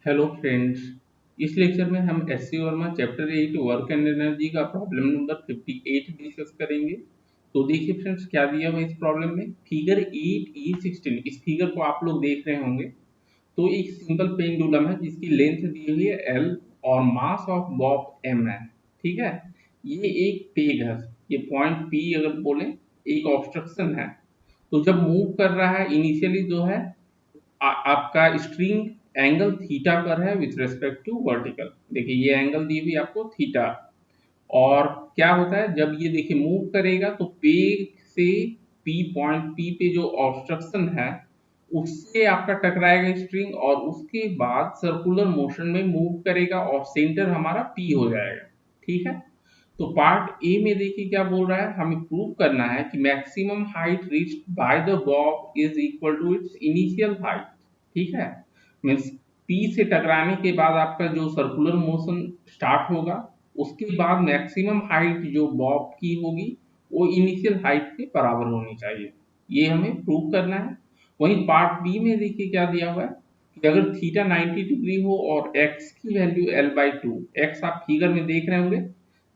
Hello friends. इस lecture में हम SC Verma chapter 8 work and energy का प्रॉब्लम नंबर 58 डिस्कस करेंगे। तो देखिए फ्रेंड्स, क्या दिया हुआ है इस प्रॉब्लम में। फिगर 8E16, इस फिगर को आप लोग देख रहे होंगे। तो एक सिंपल पेंडुलम है जिसकी लेंथ दी हुई है L और मास ऑफ बॉब M है। ठीक है, ये एक पेग है। ये पॉइंट P अगर बोले एक ऑब्स्ट्रक्शन है। तो जब मूव कर रहा है इनिशियली जो है आपका स्ट्रिंग एंगल थीटा पर है विथ रेस्पेक्ट टू वर्टिकल। देखिए ये एंगल दी हुई आपको थीटा। और क्या होता है जब ये देखिए मूव करेगा तो पे से पॉइंट पी पे जो ऑब्स्ट्रक्शन है उससे आपका टकराएगा स्ट्रिंग, और उसके बाद सर्कुलर मोशन में मूव करेगा और सेंटर हमारा पी हो जाएगा। ठीक है, तो पार्ट ए में देखिए क्या बोल रहा है, हमें प्रूव करना है कि maximum height reached by the bob is equal to its initial height. ठीक है, मीन्स पी से टकराने के बाद आपका जो सर्कुलर मोशन स्टार्ट होगा उसके बाद मैक्सिमम हाइट जो बॉब की होगी वो इनिशियल हाइट के बराबर होनी चाहिए। ये हमें प्रूव करना है। वहीं पार्ट बी में देखिए क्या दिया हुआ है कि अगर थीटा 90 डिग्री हो और x की वैल्यू L/2, x आप फिगर में देख रहे होंगे,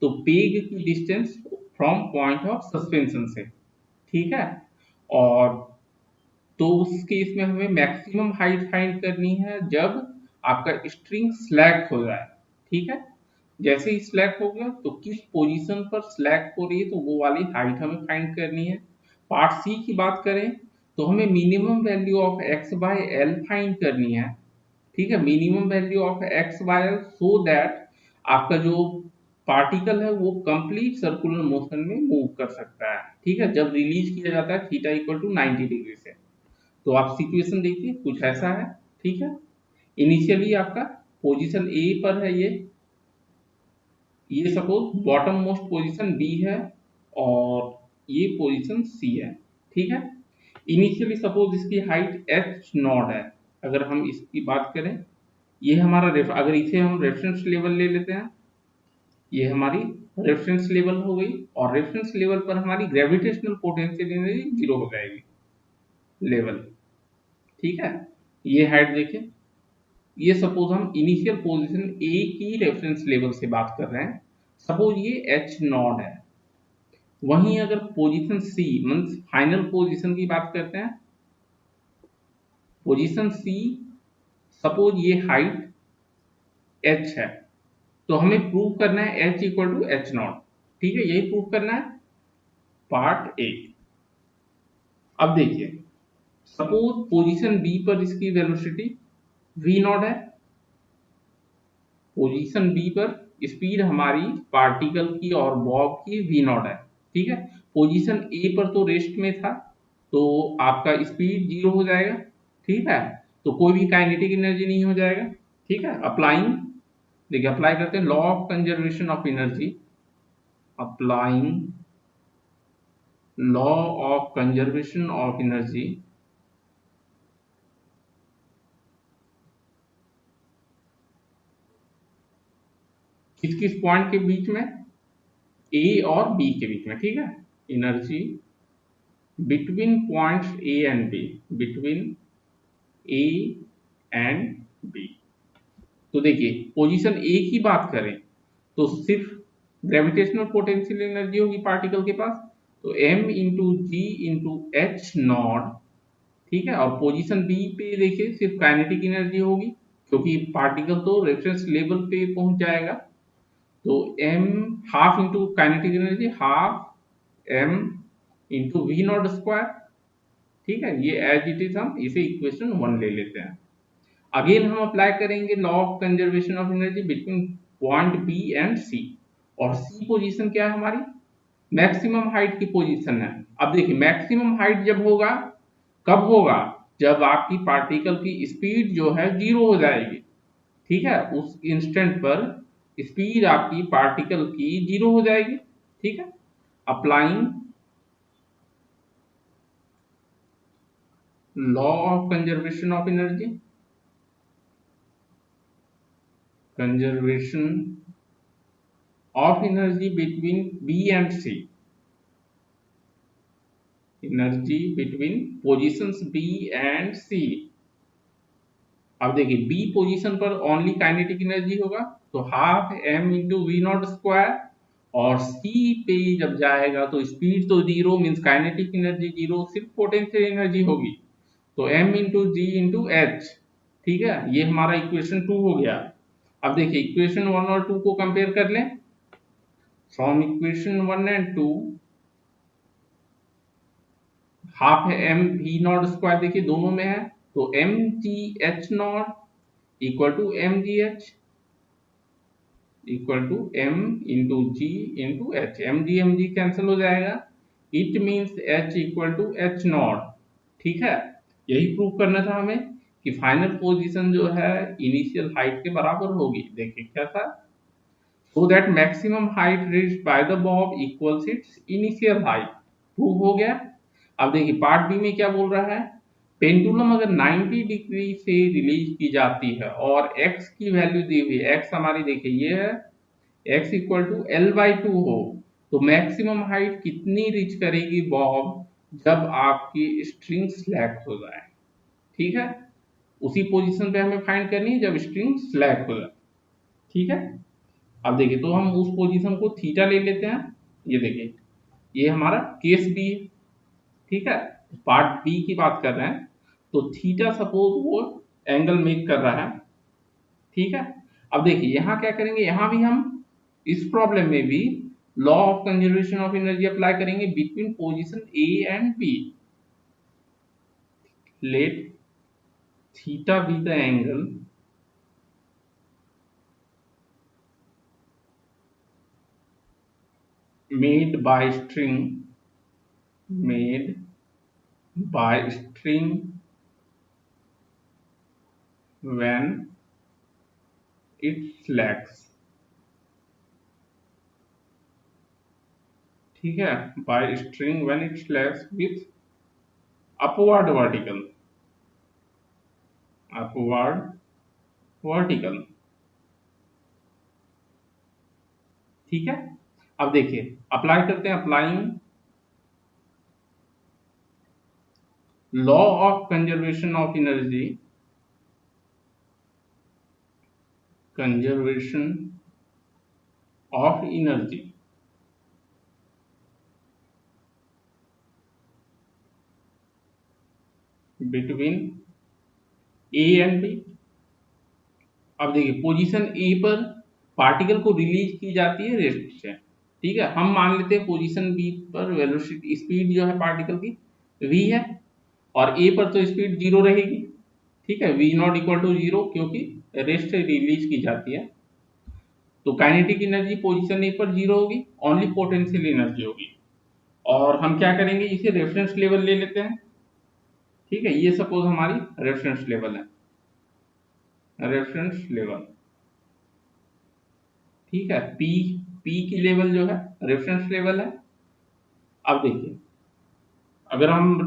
तो पेग की distance from point of suspension से। ठीक है, और तो उस केस में हमें मैक्सिमम हाइट फाइंड करनी है जब आपका स्ट्रिंग स्लैक हो जाए। ठीक है, जैसे ही स्लैक हो गया तो किस पोजीशन पर स्लैक हो रही है तो वो वाली हाइट हमें फाइंड करनी है। पार्ट सी की बात करें तो हमें minimum value of x by L find करनी है। ठीक है, minimum value of x by L so that आपका जो पार्टिकल है वो कंप्लीट सर्कुलर मोशन में मूव कर सकता है। ठीक है, जब रिलीज किया जाता है थीटा इक्वल टू 90 डिग्री से। तो आप सिचुएशन देखिए कुछ ऐसा है। ठीक है, इनिशियली आपका पोजीशन ए पर है, ये suppose bottom most position B है और ये पोजीशन सी है। ठीक है, इनिशियली सपोज इसकी हाइट एच नॉट है। अगर हम इसकी बात करें, ये हमारा अगर इसे हम रेफरेंस लेवल ले लेते हैं, ये हमारी रेफरेंस लेवल हो गई, और रेफरेंस लेवल पर हमारी ग्रेविटेशनल पोटेंशियल एनर्जी जीरो हो जाएगी लेवल। ठीक है, ये हाइट देखें, ये सपोज हम इनिशियल पोजीशन ए की रेफरेंस लेवल से बात कर रहे हैं। सपोज ये एच नॉट है। वहीं अगर position C means final position की बात करते हैं, पोजीशन सी सपोज ये हाइट एच है, तो हमें प्रूव करना है H equal to H naught. ठीक है, यही प्रूव करना है पार्ट ए। अब देखिए सपोज पोजीशन बी पर इसकी वेलोसिटी वी नॉट है। पोजीशन बी पर स्पीड हमारी पार्टिकल की और बॉब की वी नॉट है। ठीक है, पोजीशन ए पर तो रेस्ट में था तो आपका स्पीड जीरो हो जाएगा। ठीक है, तो कोई भी काइनेटिक एनर्जी नहीं हो जाएगा। ठीक है, अप्लाइंग, देखिए अप्लाई करते हैं law of conservation of energy. Applying law of conservation of energy, किस किस पॉइंट के बीच में, ए और बी के बीच में। ठीक है, energy between points A and B, between A and B. तो देखिए पोजीशन ए की बात करें तो सिर्फ ग्रेविटेशनल पोटेंशियल एनर्जी होगी पार्टिकल के पास, तो m into G into H naught. ठीक है, और पोजीशन बी पे देखिए सिर्फ काइनेटिक एनर्जी होगी क्योंकि पार्टिकल तो रेफरेंस लेवल पे पहुंच जाएगा। तो m half into kinetic energy half m into V naught square. ठीक है, ये एज इट इज हम इसे इक्वेशन 1 ले लेते हैं। अगेन हम अप्लाई करेंगे law of conservation of energy between point B and C. और सी पोजीशन क्या है हमारी, मैक्सिमम हाइट की पोजीशन है। अब देखिए मैक्सिमम हाइट जब होगा, कब होगा, जब आपकी पार्टिकल की स्पीड जो है जीरो हो जाएगी। ठीक है, उस इंस्टेंट पर स्पीड आपकी पार्टिकल की जीरो हो जाएगी। ठीक है, applying law of conservation of energy, conservation of energy between B and C, energy between positions B and C। अब देखिए बी पोजीशन पर ओनली काइनेटिक एनर्जी होगा, तो half M into V naught square, और सी पे जब जाएगा तो स्पीड तो zero means kinetic energy zero, सिर्फ पोटेंशियल एनर्जी होगी, तो m into G into H. ठीक है, ये हमारा इक्वेशन 2 हो गया। अब देखिए इक्वेशन 1 और 2 को कंपेयर कर लें। फ्रॉम इक्वेशन 1 एंड 2, हाफ है एम वी नॉट स्क्वायर, देखिए दोनों में है, तो M G H naught equal to M G H equal to M into G into H, M G cancel हो जाएगा, it means H equal to H naught. ठीक है, यही प्रूव करना था हमें कि फाइनल पोजीशन जो है इनिशियल हाइट के बराबर होगी। देखिए क्या था, so that maximum height reached by the bob equals its initial height। Prove हो गया। अब देखिए पार्ट बी में क्या बोल रहा है, पेंडुलम अगर 90 डिग्री से रिलीज की जाती है और x की वैल्यू दी हुई है, x हमारी देखिए ये है, x equal to L by two हो, तो मैक्सिमम हाइट कितनी रीच करेगी बॉब, जब आपकी स्ट्रिंग स्लैक हो जाए। ठीक है, उसी पोजीशन पे हमें फाइंड करनी है जब स्ट्रिंग स्लैक हो जाए। ठीक है, अब देखिए तो हम उस पोजीशन को थीटा ले लेते हैं। ये देखिए ये हमारा केस बी है। ठीक है, पार्ट बी की बात कर रहे हैं, तो थीटा सपोज वो एंगल मेक कर रहा है। ठीक है, अब देखिए यहां क्या करेंगे, यहां भी हम इस प्रॉब्लम में भी law of conservation of energy apply करेंगे between position A and B. Let theta B the angle made by string when it slacks। ठीक है, by string when it slacks with upward vertical. ठीक है, अब देखिए apply करते हैं, applying law of conservation of energy between A and B. अब देखिए पोजीशन ए पर पार्टिकल को रिलीज की जाती है रेस्ट से। ठीक है, हम मान लेते हैं पोजीशन बी पर वेलोसिटी स्पीड जो है पार्टिकल की v है, और ए पर तो स्पीड जीरो रहेगी। ठीक है, v naught equal to zero, क्योंकि रेस्ट से रिलीज की जाती है, तो काइनेटिक एनर्जी पोजीशन ए पर जीरो होगी, ओनली पोटेंशियल एनर्जी होगी। और हम क्या करेंगे, इसे रेफरेंस लेवल ले लेते हैं। ठीक है, ये सपोज हमारी रेफरेंस लेवल है, रेफरेंस लेवल। ठीक है, पी की लेवल जो है रेफरेंस लेवल है। अब देखिए अगर हम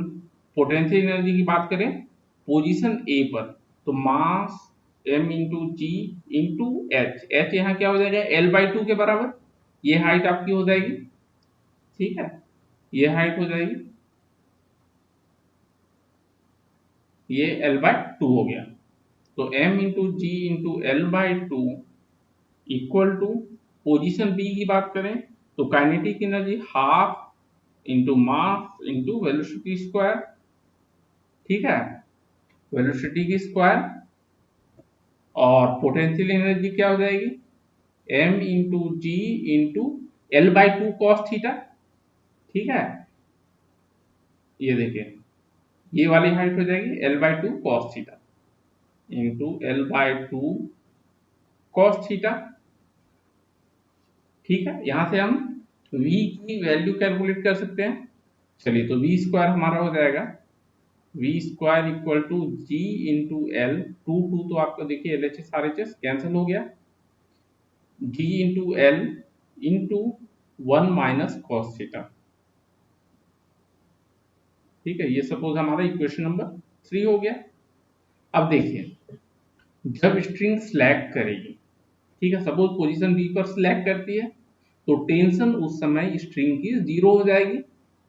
पोटेंशियल एनर्जी की बात करें पोजीशन ए पर, तो मास m into G into H, H यहाँ क्या हो जाएगा एल बाई टू के बराबर, ये हाइट आपकी हो जाएगी। ठीक है, ये हाइट हो जाएगी, ये एल बाई टू हो गया, तो m into G into L by two equal to, position B की बात करें तो kinetic energy half into mass into velocity square. ठीक है, वेलोसिटी की स्क्वायर, और पोटेंशियल एनर्जी क्या हो जाएगी m into G into L by two cos theta. ठीक है, ये देखिए ये वाली हाइट हो जाएगी L by two cos theta into L by two cos theta. ठीक है, यहां से हम v की वैल्यू कैलकुलेट कर सकते हैं। चलिए तो v स्क्वायर हमारा हो जाएगा v square equal to G into L, two two तो आपको देखिए L H S R H S cancel हो गया, g into L into one minus cos theta. ठीक है, ये सपोज हमारा इक्वेशन नंबर 3 हो गया। अब देखिए जब स्ट्रिंग स्लैक करेगी, ठीक है, सपोज पोजीशन बी पर स्लैक करती है, तो टेंशन उस समय स्ट्रिंग की जीरो हो जाएगी,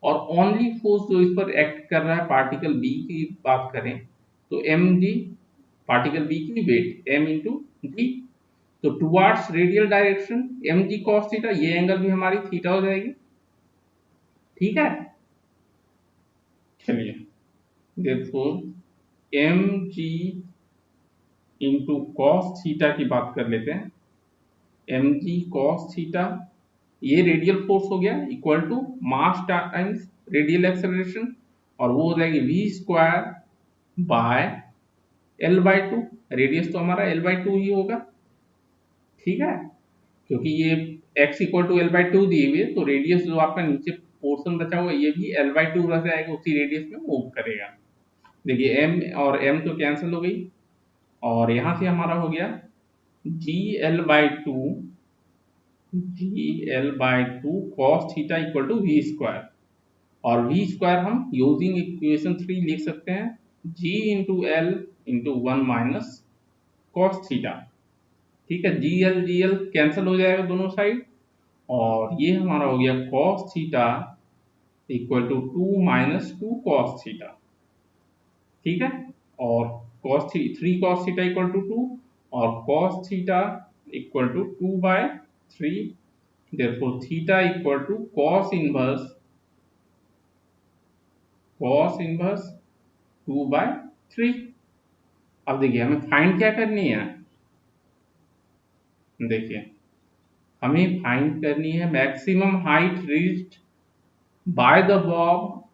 और ओनली फोर्स जो इस पर एक्ट कर रहा है पार्टिकल बी की बात करें तो एम जी पार्टिकल बी की वेट m इंटू जी। तो towards radial direction M G cos theta, ये एंगल भी हमारी थीटा हो जाएगी। ठीक है, चलिए therefore M G into cos theta की बात कर लेते हैं। एम जी कॉस थीटा, ये रेडियल फोर्स हो गया equal to mass times radial acceleration, और वो हो जाएगी V square by L by two. Radius तो हमारा एल बाई टू ही होगा। ठीक है, क्योंकि ये x equal to L by two दिए हुए, तो रेडियस जो आपका नीचे पोर्शन बचा हुआ ये भी एल बाई टू रह जाएगा, उसी रेडियस में मूव करेगा। देखिए m और m तो कैंसिल हो गई, और यहाँ से हमारा हो गया G L by two, G L by two cos theta equal to V square, और वी स्क्वायर हम यूजिंग इक्वेशन 3 लिख सकते हैं G into L into one minus cos theta. ठीक है, जी एल कैंसिल हो जाएगा दोनों साइड, और ये हमारा हो गया cos theta equal to two minus two cos theta. ठीक है, और cos three cos theta equal to two, और cos theta equal to two by three. Therefore theta equal to cos inverse two by three. अब देखिए हमें find क्या करनी है, देखिए हमें फाइंड करनी है maximum height reached by the Bob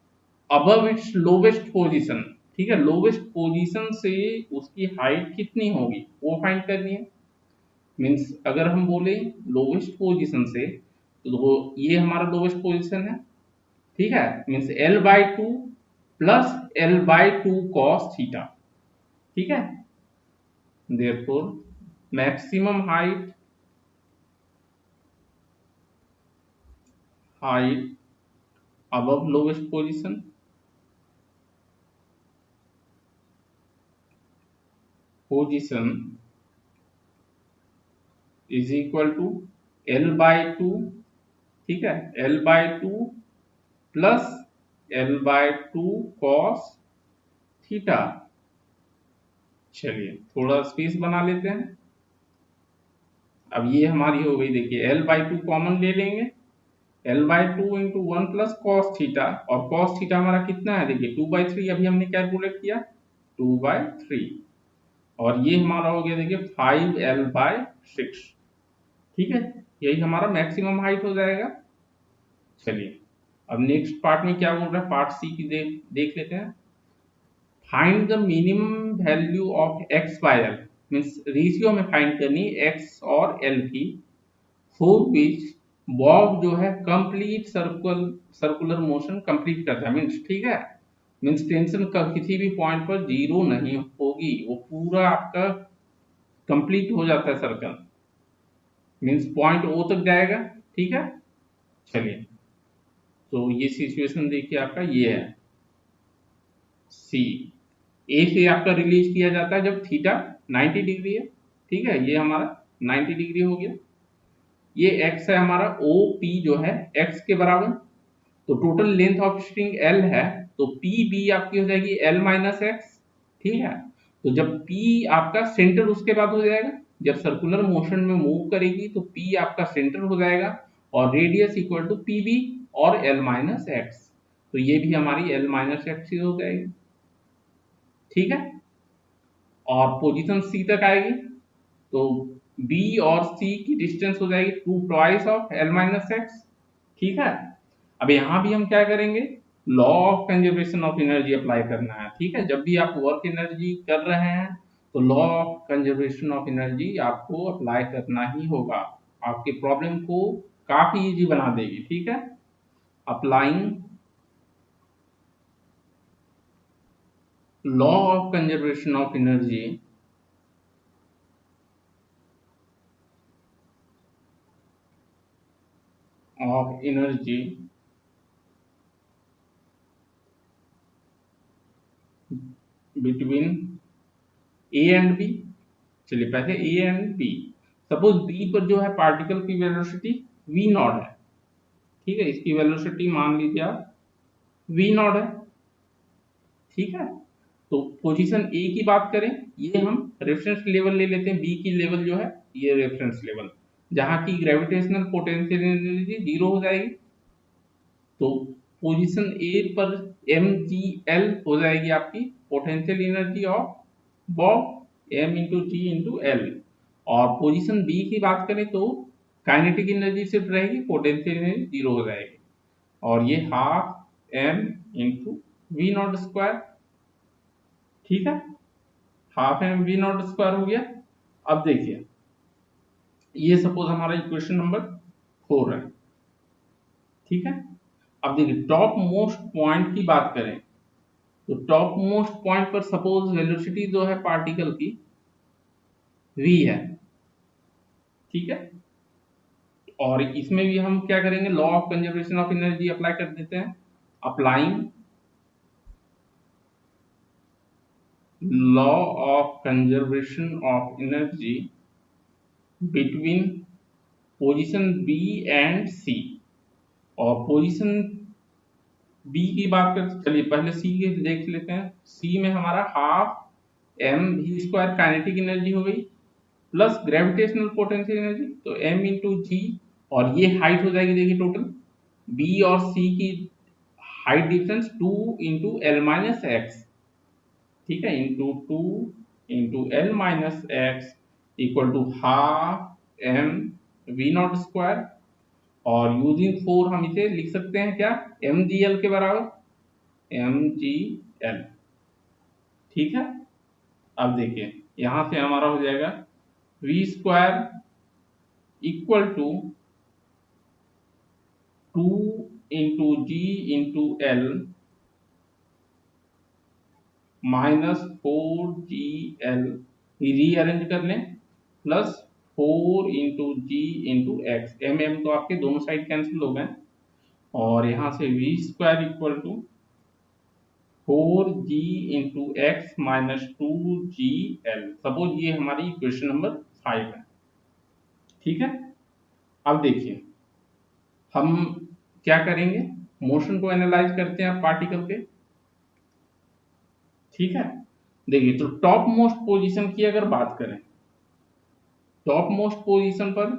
above it's lowest position. ठीक है, लोवेस्ट पोजीशन से उसकी हाइट कितनी होगी वो फाइंड करनी है। मीन्स अगर हम बोले लोवेस्ट पोजीशन से, तो ये हमारा लोवेस्ट पोजीशन है। ठीक है, means L by two plus L by two cos theta. ठीक है, therefore maximum height above lowest position is equal to L by 2। ठीक है, L by 2 plus L by 2 cos theta. चलिए थोड़ा स्पेस बना लेते हैं। अब ये हमारी हो गई, देखिए L by 2 कॉमन ले लेंगे, L by 2 into one plus cos theta, और कॉस थीटा हमारा कितना है, देखिए 2/3 अभी हमने कैलकुलेट किया, 2/3, और ये हमारा हो गया देखिए 5L/6। ठीक है, यही हमारा मैक्सिमम हाइट हो जाएगा। चलिए अब नेक्स्ट पार्ट में क्या बोल रहा है, पार्ट सी की देख लेते हैं। Find the minimum value of x by L, means ratio में फाइंड करनी एक्स और एल की, फॉर विच बॉब जो है कंप्लीट सर्कुलर मोशन कंप्लीट करता है। मीन्स ठीक है, मीन्स टेंशन का किसी भी पॉइंट पर जीरो नहीं होगी, वो पूरा आपका कंप्लीट हो जाता है सर्कल, मीन्स पॉइंट ओ तक जाएगा। ठीक है, चलिए तो ये सिचुएशन देखिए आपका ये है, सी ए से आपका रिलीज किया जाता है जब थीटा 90 डिग्री है। ठीक है, ये हमारा 90 डिग्री हो गया, ये एक्स है हमारा, ओ पी जो है एक्स के बराबर, तो total length of string L है, तो पी बी आपकी हो जाएगी एल माइनस एक्स। ठीक है, तो जब पी आपका सेंटर उसके बाद हो जाएगा, जब सर्कुलर मोशन में मूव करेगी तो पी आपका सेंटर हो जाएगा, और radius equal to P B और एल माइनस एक्स, तो ये भी हमारी एल माइनस एक्स हो जाएगी। ठीक है, और पोजीशन सी तक आएगी, तो बी और सी की डिस्टेंस हो जाएगी two twice of L minus X. ठीक है, अब यहां भी हम क्या करेंगे, law of conservation of energy apply करना है। ठीक है, जब भी आप वर्क एनर्जी कर रहे हैं तो law of conservation of energy आपको अप्लाई करना ही होगा, आपके प्रॉब्लम को काफी इजी बना देगी। ठीक है, applying law of conservation of energy between A and B. चलिए पहले A and B, suppose B पर जो है पार्टिकल की वेलोसिटी वी नॉट है। ठीक है, इसकी वेलोसिटी मान लीजिए आप वी नॉट है। ठीक है, तो पोजीशन ए की बात करें, ये हम रेफरेंस लेवल ले लेते हैं, बी की लेवल जो है ये रेफरेंस लेवल, जहां की ग्रेविटेशनल पोटेंशियल एनर्जी जीरो हो जाएगी। तो पोजीशन ए पर mgl हो जाएगी आपकी potential energy of bob, m into G into L. और पोजीशन बी की बात करें तो काइनेटिक एनर्जी सिर्फ रहेगी, पोटेंशियल एनर्जी जीरो हो जाएगी। और ये half m into V naught square, ठीक है, half m V naught square हो गया। अब देखिए ये सपोज हमारा इक्वेशन नंबर 4 है, ठीक है। अब देखिए टॉप मोस्ट पॉइंट की बात करें तो टॉप मोस्ट पॉइंट पर सपोज वेलोसिटी जो है पार्टिकल की v है, ठीक है। और इसमें भी हम क्या करेंगे, law of conservation of energy apply कर देते हैं। Applying law of conservation of energy between position B and C. और पोजीशन बी की बात करते, चलिए पहले सी के देख लेते हैं। सी में हमारा half m v square kinetic energy हो गई प्लस ग्रेविटेशनल पोटेंशियल एनर्जी, तो m इंटू जी। और ये हाइट हो जाएगी, देखिए टोटल b और c की height difference 2 into L minus X, ठीक है, into 2 into L minus X equal to half m v naught square. और यूजिंग 4 हम इसे लिख सकते हैं क्या, mgl के बराबर, mgl, ठीक है। अब देखिए यहां से हमारा हो जाएगा v square equal to 2 into G into L minus 4gl, rearrange कर लें, plus 4 into G into X, M तो आपके दोनों साइड कैंसिल हो गए। और यहां से v square equal to 4g into X minus 2gl। Suppose ये हमारी इक्वेशन नंबर 5 है, ठीक है। अब देखिए हम क्या करेंगे, मोशन को एनालाइज करते हैं पार्टिकल के, ठीक है। देखिए तो टॉप मोस्ट पोजीशन की अगर बात करें, टॉप मोस्ट पोजीशन पर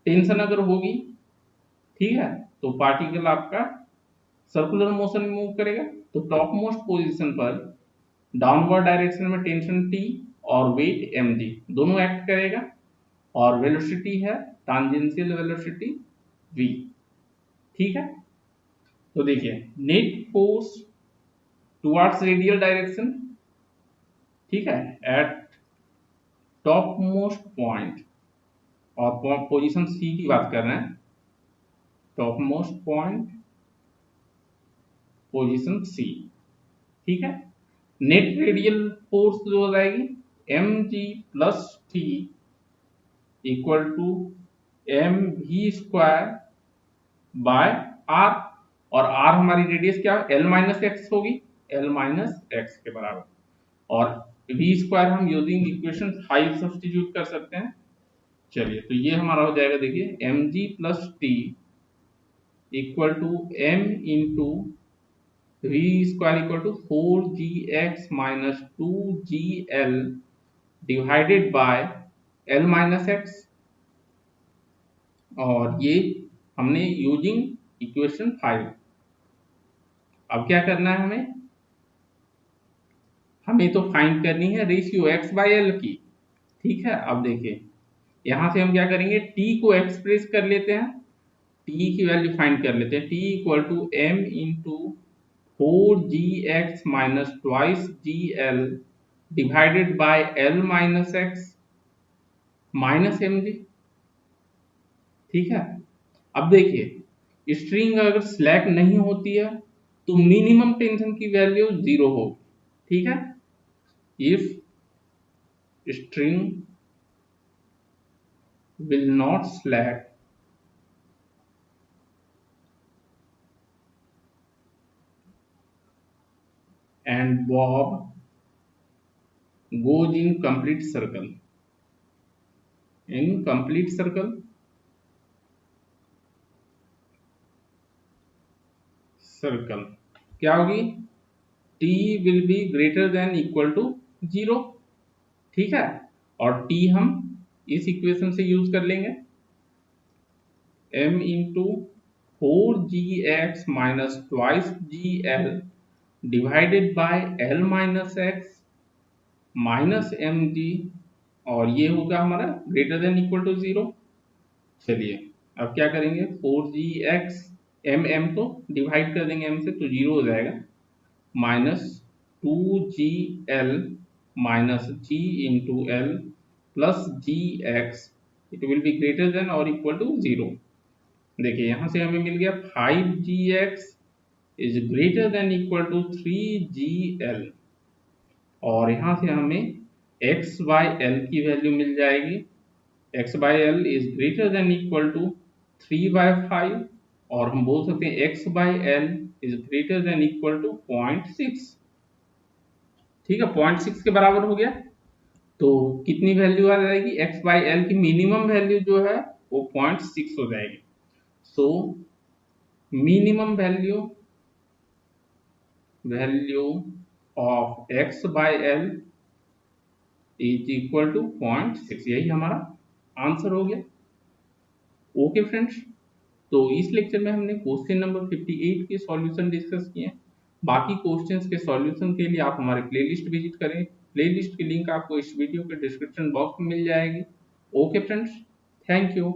टेंशन अगर होगी, ठीक है, तो पार्टिकल आपका सर्कुलर मोशन में मूव करेगा। तो टॉप मोस्ट पोजीशन पर डाउनवर्ड डायरेक्शन में टेंशन T और वेट mg दोनों एक्ट करेगा। और वेलोसिटी है टांजेंशियल वेलोसिटी v, ठीक है। तो देखिए net force towards radial direction, ठीक है, एट टॉप मोस्ट पॉइंट। और पोजीशन सी की बात कर रहे हैं, top most point position C, ठीक है। नेट रेडियल फोर्स जो हो जाएगी mg plus T equal to M V square by R. और आर हमारी रेडियस क्या है, एल माइनस एक्स होगी, एल माइनस एक्स के बराबर। और वी स्क्वायर हम यूजिंग इक्वेशन 5 सब्स्टिट्यूट कर सकते हैं। चलिए तो ये हमारा हो जाएगा, देखिए M G plus T equal to M into V square equal to 4gx minus 2gl divided by L minus X. और ये हमने यूजिंग इक्वेशन 5। अब क्या करना है हमें तो फाइंड करनी है रेशियो x बाय एल की, ठीक है। अब देखिए यहां से हम क्या करेंगे, t को एक्सप्रेस कर लेते हैं, t की वैल्यू फाइंड कर लेते हैं, t equal to m into 4gx minus twice gl divided by l minus X minus mg, ठीक है। अब देखिए स्ट्रिंग अगर स्लैक नहीं होती है तो मिनिमम टेंशन की वैल्यू 0 होगी, ठीक है। If string will not slack and Bob goes in complete circle, in complete circle, circle क्या होगी, t will be greater than equal to 0, ठीक है, और टी हम इस इक्वेशन से यूज कर लेंगे, m into 4gx minus twice gl divided by l minus X minus M G, और ये होगा हमारा ग्रेटर देन इक्वल टू 0। चलिए अब क्या करेंगे, 4gx एम तो डिवाइड कर देंगे m से तो 0 हो जाएगा, minus 2gl minus g into l plus gx, it will be greater than और इक्वल टू 0। देखिए यहाँ से हमें मिल गया 5gx is greater than equal to 3gl, और यहाँ से हमें x बाय l की वैल्यू मिल जाएगी, x by l is greater than equal to 3/5, और हम बोल सकते हैं x by l is greater than equal to 0.6। ठीक है, 0.6 के बराबर हो गया, तो कितनी वैल्यू आ जाएगी, x बाय l की मिनिमम वैल्यू जो है वो 0.6 हो जाएगी। So minimum value of x by l is equal to 0.6, यही हमारा आंसर हो गया। ओके फ्रेंड्स, तो इस लेक्चर में हमने क्वेश्चन नंबर 58 के सॉल्यूशन डिस्कस किए। बाकी क्वेश्चंस के सॉल्यूशन के लिए आप हमारे प्लेलिस्ट विजिट करें, प्लेलिस्ट की लिंक आपको इस वीडियो के डिस्क्रिप्शन बॉक्स में मिल जाएगी। Okay friends, thank you.